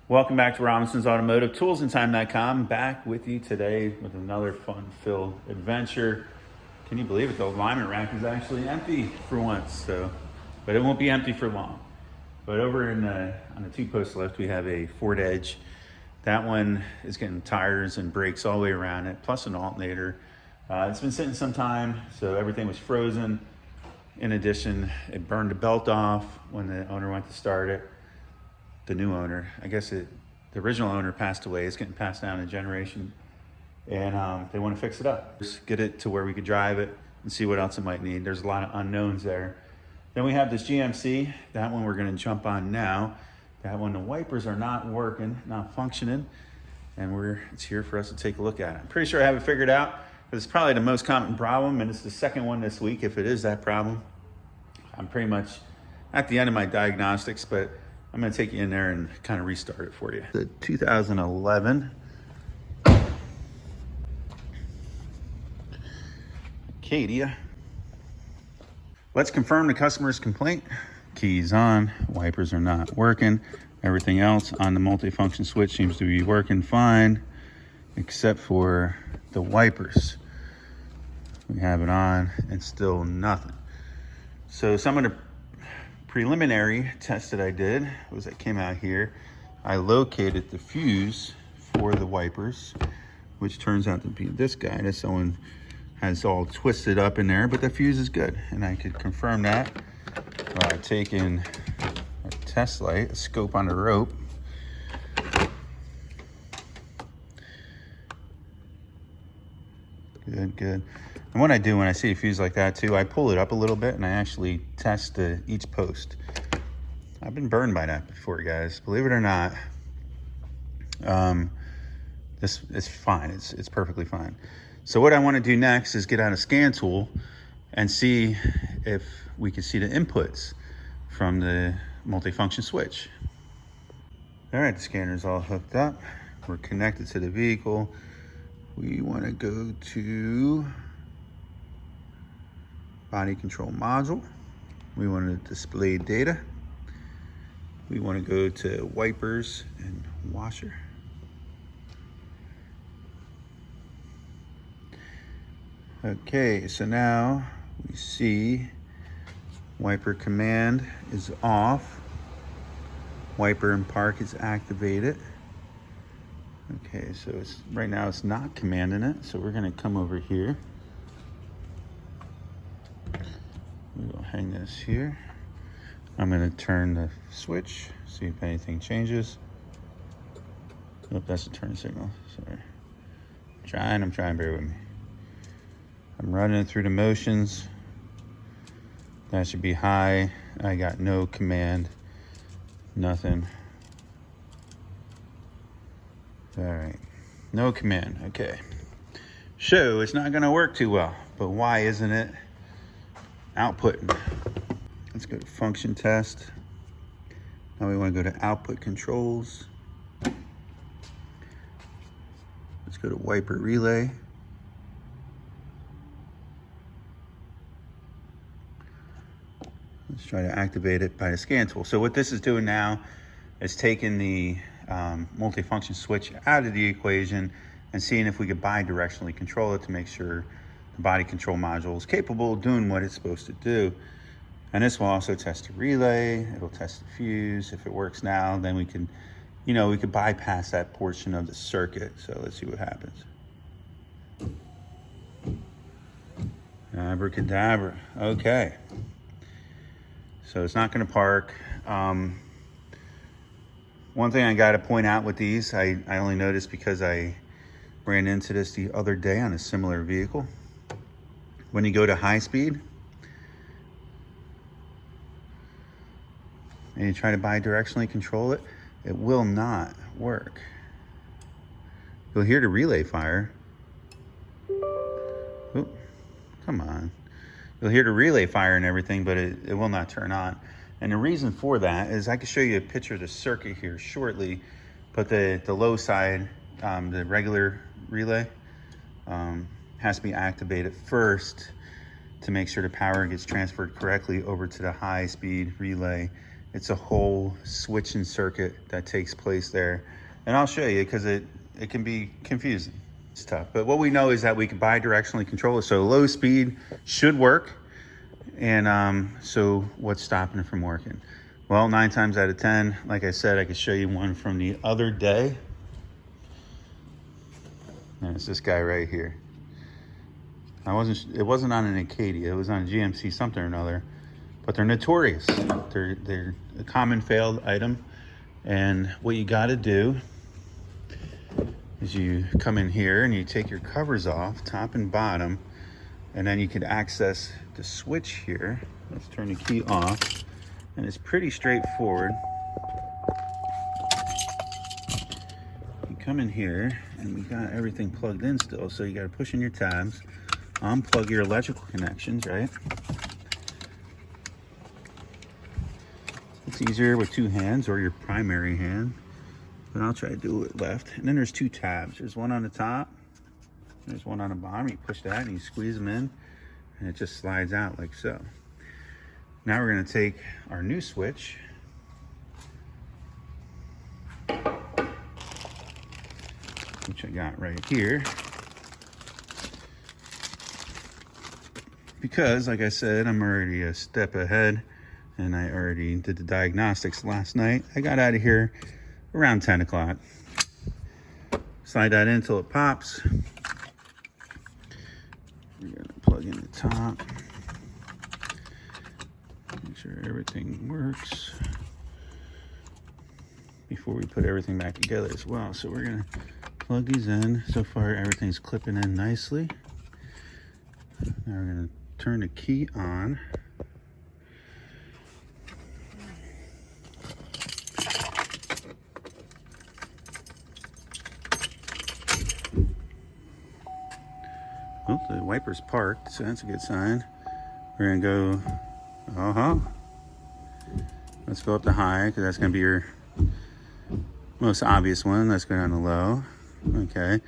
Welcome back to Robinson's Automotive, toolsandtime.com. Back with you today with another fun-filled adventure. Can you believe it? The alignment rack is actually empty for once, but it won't be empty for long. But over on the two-post left, we have a Ford Edge. That one is getting tires and brakes all the way around it, plus an alternator. It's been sitting some time, so everything was frozen. In addition, it burned the belt off when the owner went to start it. The new owner, I guess the original owner passed away. It's getting passed down a generation, and they want to fix it up. Just get it to where we could drive it and see what else it might need. There's a lot of unknowns there. Then we have this GMC. That one we're going to jump on now. That one, the wipers are not working, not functioning, and it's here for us to take a look at it. I'm pretty sure I have it figured out, but it's probably the most common problem, and it's the second one this week if it is that problem. I'm pretty much at the end of my diagnostics, but I'm going to take you in there and kind of restart it for you. The 2011 Acadia. Let's confirm the customer's complaint. Keys on, wipers are not working. Everything else on the multifunction switch seems to be working fine, except for the wipers. We have it on and still nothing. So some of the preliminary test that I did was I came out here, I located the fuse for the wipers, which turns out to be this guy. This one has all twisted up in there, but the fuse is good, and I could confirm that by taking a test light, a scope on the rope, good. And what I do when I see a fuse like that too, I pull it up a little bit and I actually test each post. I've been burned by that before, guys. Believe it or not, this is fine. It's perfectly fine. So what I want to do next is get out a scan tool and see if we can see the inputs from the multifunction switch. All right, the scanner is all hooked up. We're connected to the vehicle. We want to go to body control module. We want to display data. We want to go to wipers and washer. Okay, so now we see wiper command is off. Wiper and park is activated. Okay, so right now it's not commanding it, so we're going to come over here. We'll hang this here. I'm going to turn the switch, see if anything changes. Oh, that's a turn signal. Sorry. I'm trying, bear with me. I'm running it through the motions. That should be high. I got no command, nothing. All right, no command, okay. So it's not gonna work too well, but why isn't it outputting? Let's go to function test. Now we wanna go to output controls. Let's go to wiper relay. Let's try to activate it by the scan tool. So what this is doing now is taking the multifunction switch out of the equation and seeing if we could bidirectionally control it to make sure the body control module is capable of doing what it's supposed to do. And this will also test the relay. It'll test the fuse. If it works now, then we can, we could bypass that portion of the circuit. So let's see what happens. Abracadabra. Okay. So it's not going to park. One thing I got to point out with these, I only noticed because I ran into this the other day on a similar vehicle. When you go to high speed and you try to bidirectionally control it, it will not work. You'll hear the relay fire. Oop, come on. You'll hear the relay fire and everything, but it will not turn on. And the reason for that is I can show you a picture of the circuit here shortly, but the low side, the regular relay, has to be activated first to make sure the power gets transferred correctly over to the high speed relay It's a whole switching circuit that takes place there. And I'll show you because it can be confusing. It's tough. But what we know is that we can bidirectionally control it. So low speed should work. And so what's stopping it from working? Well, 9 times out of 10, like I said, I could show you one from the other day. And it's this guy right here. It wasn't on an Acadia, it was on a GMC something or another, but they're notorious. They're a common failed item. And what you gotta do is you come in here and you take your covers off, top and bottom, and then you can access the switch here. Let's turn the key off, and it's pretty straightforward. You come in here, and we got everything plugged in still, so you gotta push in your tabs, unplug your electrical connections, right? It's easier with 2 hands or your primary hand, but I'll try to do it left. And then there's 2 tabs. There's one on the top, there's one on the bottom. You push that and you squeeze them in, and it just slides out like so. Now we're gonna take our new switch, which I got right here, because like I said, I'm already a step ahead, and I already did the diagnostics last night. I got out of here around 10 o'clock. Slide that in until it pops. We're gonna plug in the top. Make sure everything works before we put everything back together as well. So we're gonna plug these in. So far everything's clipping in nicely. Now we're gonna turn the key on. Oh, the wiper's parked, so that's a good sign. We're gonna go, let's go up to high, because that's gonna be your most obvious one. Let's go down to low. Okay,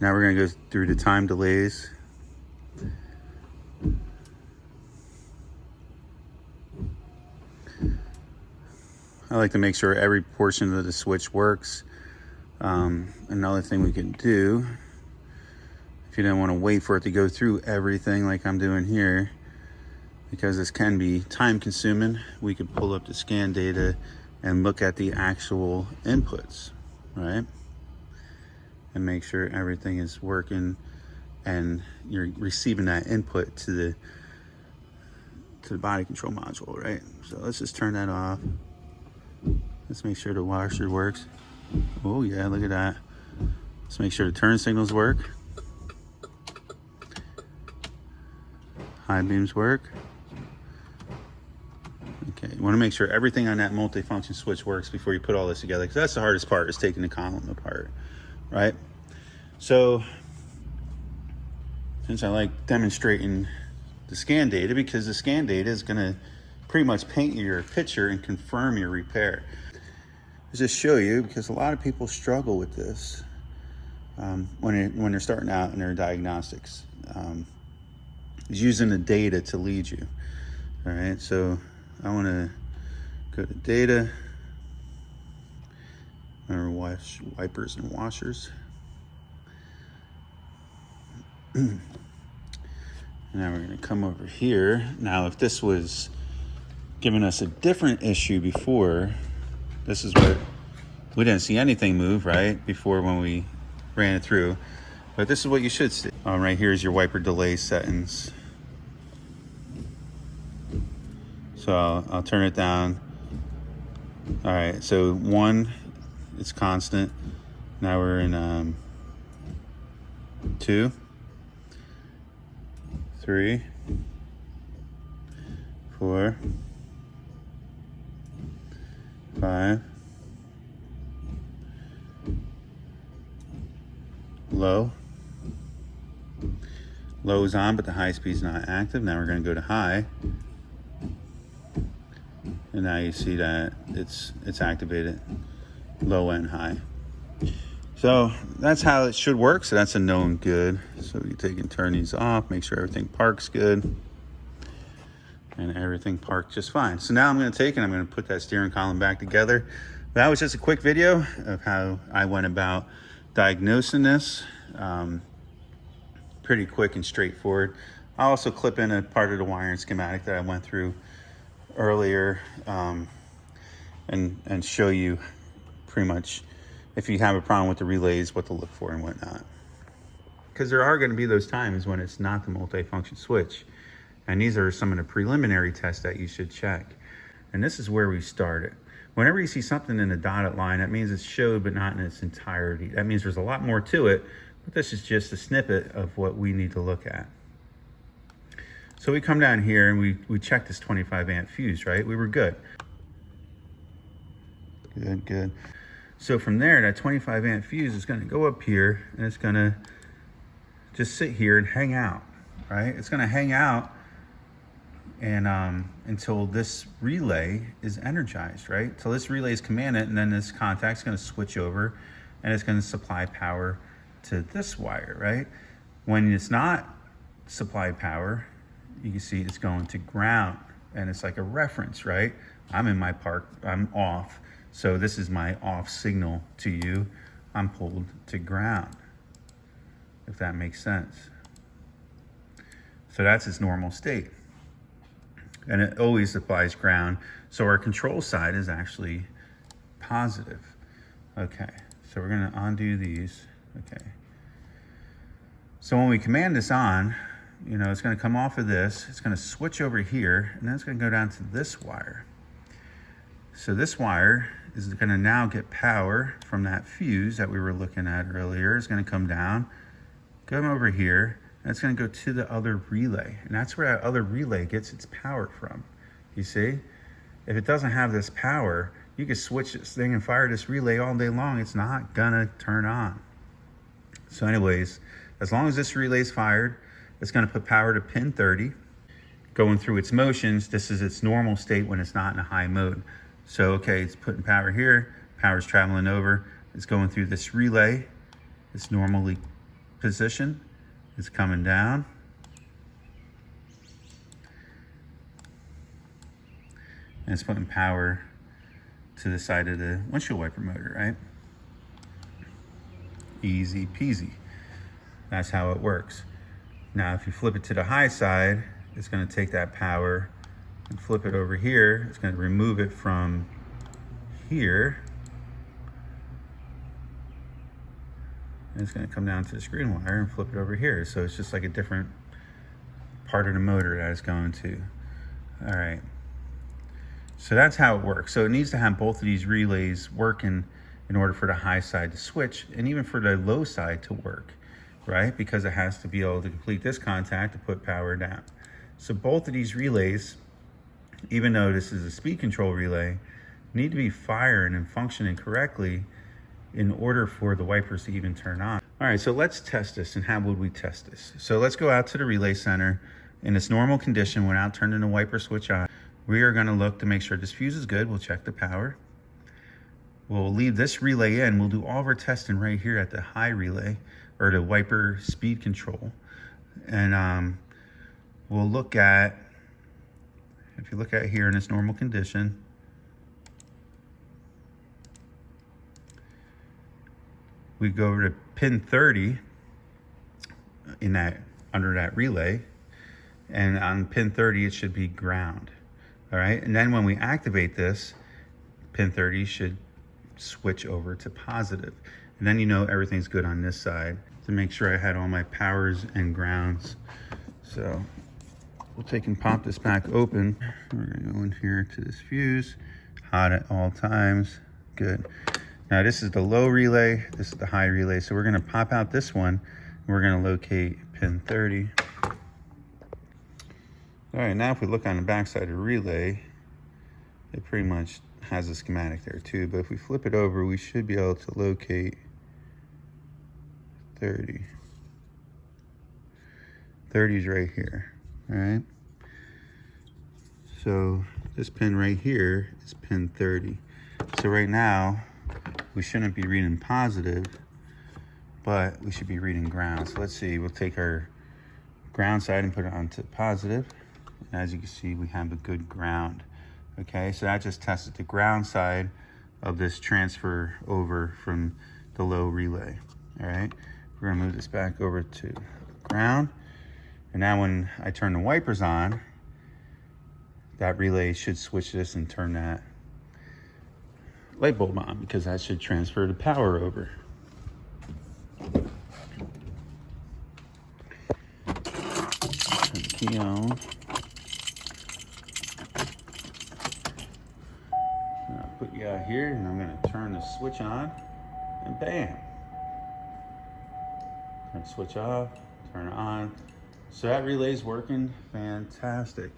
now we're gonna go through the time delays. I like to make sure every portion of the switch works. Another thing we can do, if you don't want to wait for it to go through everything like I'm doing here, because this can be time consuming, we could pull up the scan data and look at the actual inputs, right? And make sure everything is working and you're receiving that input to the body control module, right? So let's just turn that off. Let's make sure the washer works. Oh yeah, look at that. Let's make sure the turn signals work. High beams work. Okay, you want to make sure everything on that multifunction switch works before you put all this together, because that's the hardest part, is taking the column apart, right? So, since I like demonstrating the scan data, because the scan data is going to pretty much paint your picture and confirm your repair. Let's just show you, because a lot of people struggle with this when they're starting out in their diagnostics. Is using the data to lead you. All right, so I want to go to data. Remember, wipers and washers. Now we're going to come over here. Now, if this was giving us a different issue before, this is what we didn't see anything move, right? Before, when we ran it through. But this is what you should see. Right here is your wiper delay settings. So I'll turn it down. All right, so 1, it's constant. Now we're in 2, 3, 4, 5, low. Low is on, but the high speed is not active. Now we're going to go to high. And now you see that it's activated, low and high. So that's how it should work. So that's a known good. So you take and turn these off, make sure everything parks good. and everything parked just fine. So now I'm going to take and I'm going to put that steering column back together. That was just a quick video of how I went about diagnosing this. Pretty quick and straightforward. I'll also clip in a part of the wiring schematic that I went through earlier, and show you pretty much if you have a problem with the relays, what to look for and whatnot. Because there are going to be those times when it's not the multifunction switch. And these are some of the preliminary tests that you should check. And this is where we started. Whenever you see something in a dotted line, that means it's showed but not in its entirety. That means there's a lot more to it, but this is just a snippet of what we need to look at. So we come down here and we check this 25 amp fuse, right? We were good. Good. So from there, that 25 amp fuse is going to go up here and it's going to just sit here and hang out, right? It's going to hang out and until this relay is energized, right? Till this relay is commanded, and then this contact's going to switch over and it's going to supply power to this wire, right? When it's not supply power, you can see it's going to ground, and it's like a reference, right? I'm in my park, I'm off. So this is my off signal to you. I'm pulled to ground, if that makes sense. So that's its normal state. And it always applies ground. So our control side is actually positive. Okay, so we're gonna undo these, okay. So when we command this on, you know, it's gonna come off of this, it's gonna switch over here, and then it's gonna go down to this wire. So this wire is gonna now get power from that fuse that we were looking at earlier. It's gonna come down, come over here, and it's gonna go to the other relay. And that's where that other relay gets its power from. You see? If it doesn't have this power, you can switch this thing and fire this relay all day long. It's not gonna turn on. So anyways, as long as this relay is fired, it's gonna put power to pin 30. Going through its motions, this is its normal state when it's not in a high mode. So, okay, it's putting power here, power's traveling over, it's going through this relay, it's normally positioned, it's coming down. And it's putting power to the side of the windshield wiper motor, right? Easy peasy. That's how it works. Now, if you flip it to the high side, it's gonna take that power and flip it over here. It's going to remove it from here. And it's going to come down to the screen wire and flip it over here. So it's just like a different part of the motor that it's going to. All right. So that's how it works. So it needs to have both of these relays working in order for the high side to switch and even for the low side to work, right? Because it has to be able to complete this contact to put power down. So both of these relays, even though this is a speed control relay, need to be firing and functioning correctly in order for the wipers to even turn on. All right, so let's test this. And how would we test this? So let's go out to the relay center in its normal condition without turning the wiper switch on. We are gonna look to make sure this fuse is good. We'll check the power. We'll leave this relay in. We'll do all of our testing right here at the high relay, or the wiper speed control. And we'll look at, if you look at here in its normal condition, we go over to pin 30 in that, under that relay, and on pin 30 it should be ground. All right, and then when we activate this, pin 30 should switch over to positive. And then you know everything's good on this side. To make sure I had all my powers and grounds. So we'll take and pop this back open. We're gonna go in here to this fuse, hot at all times, good. Now this is the low relay, this is the high relay. So we're gonna pop out this one, and we're gonna locate pin 30. All right, now if we look on the back side of the relay, it pretty much has a schematic there too, but if we flip it over, we should be able to locate 30. 30 is right here, all right? So this pin right here is pin 30. So right now, we shouldn't be reading positive, but we should be reading ground. So let's see, we'll take our ground side and put it onto positive. As you can see, we have a good ground. Okay, so that just tested the ground side of this transfer over from the low relay. All right, we're gonna move this back over to ground. And now when I turn the wipers on, that relay should switch this and turn that light bulb on, because that should transfer the power over. Turn the key on. I'll put you out here and I'm gonna turn the switch on and bam. Turn the switch off, turn it on. So that relay's working fantastic.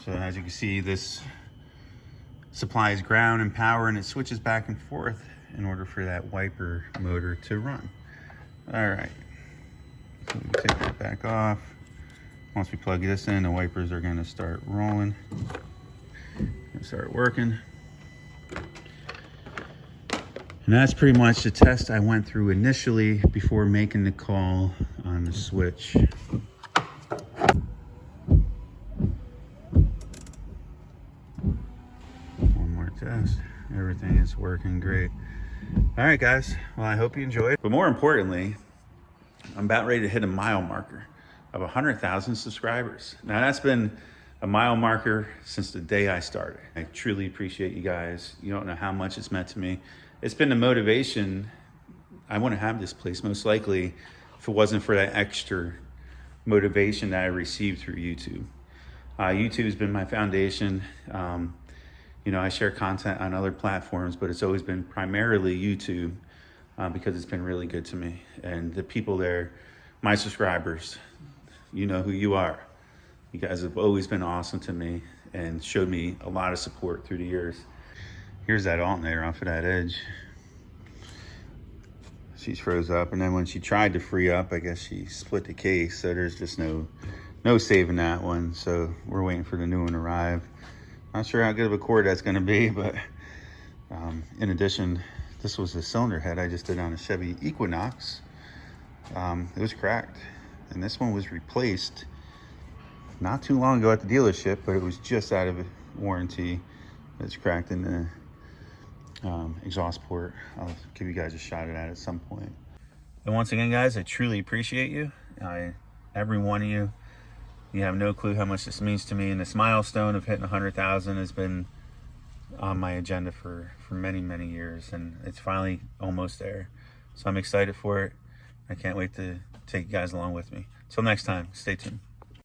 So as you can see, this supplies ground and power, and it switches back and forth in order for that wiper motor to run. All right, so we take that back off. Once we plug this in, the wipers are gonna start rolling, start working. And that's pretty much the test I went through initially before making the call on the switch. One more test. Everything is working great. All right, guys. Well, I hope you enjoyed. But more importantly, I'm about ready to hit a mile marker of 100,000 subscribers. Now, that's been a mile marker since the day I started. I truly appreciate you guys. You don't know how much it's meant to me. It's been the motivation. I want to have this place, most likely, if it wasn't for that extra motivation that I received through YouTube. YouTube has been my foundation. You know, I share content on other platforms, but it's always been primarily YouTube because it's been really good to me. And the people there, my subscribers, you know who you are. You guys have always been awesome to me and showed me a lot of support through the years. Here's that alternator off of that edge. She's froze up, and then when she tried to free up, I guess she split the case, so there's just no saving that one. So we're waiting for the new one to arrive. Not sure how good of a cord that's gonna be, but in addition, this was the cylinder head I just did on a Chevy Equinox. It was cracked, and this one was replaced not too long ago at the dealership, but it was just out of warranty. It's cracked in the exhaust port. I'll give you guys a shot at that at some point. And once again, guys, I truly appreciate you. Every one of you. You have no clue how much this means to me. And this milestone of hitting 100,000 has been on my agenda for many, many years. And it's finally almost there. So I'm excited for it. I can't wait to take you guys along with me. Till next time, stay tuned.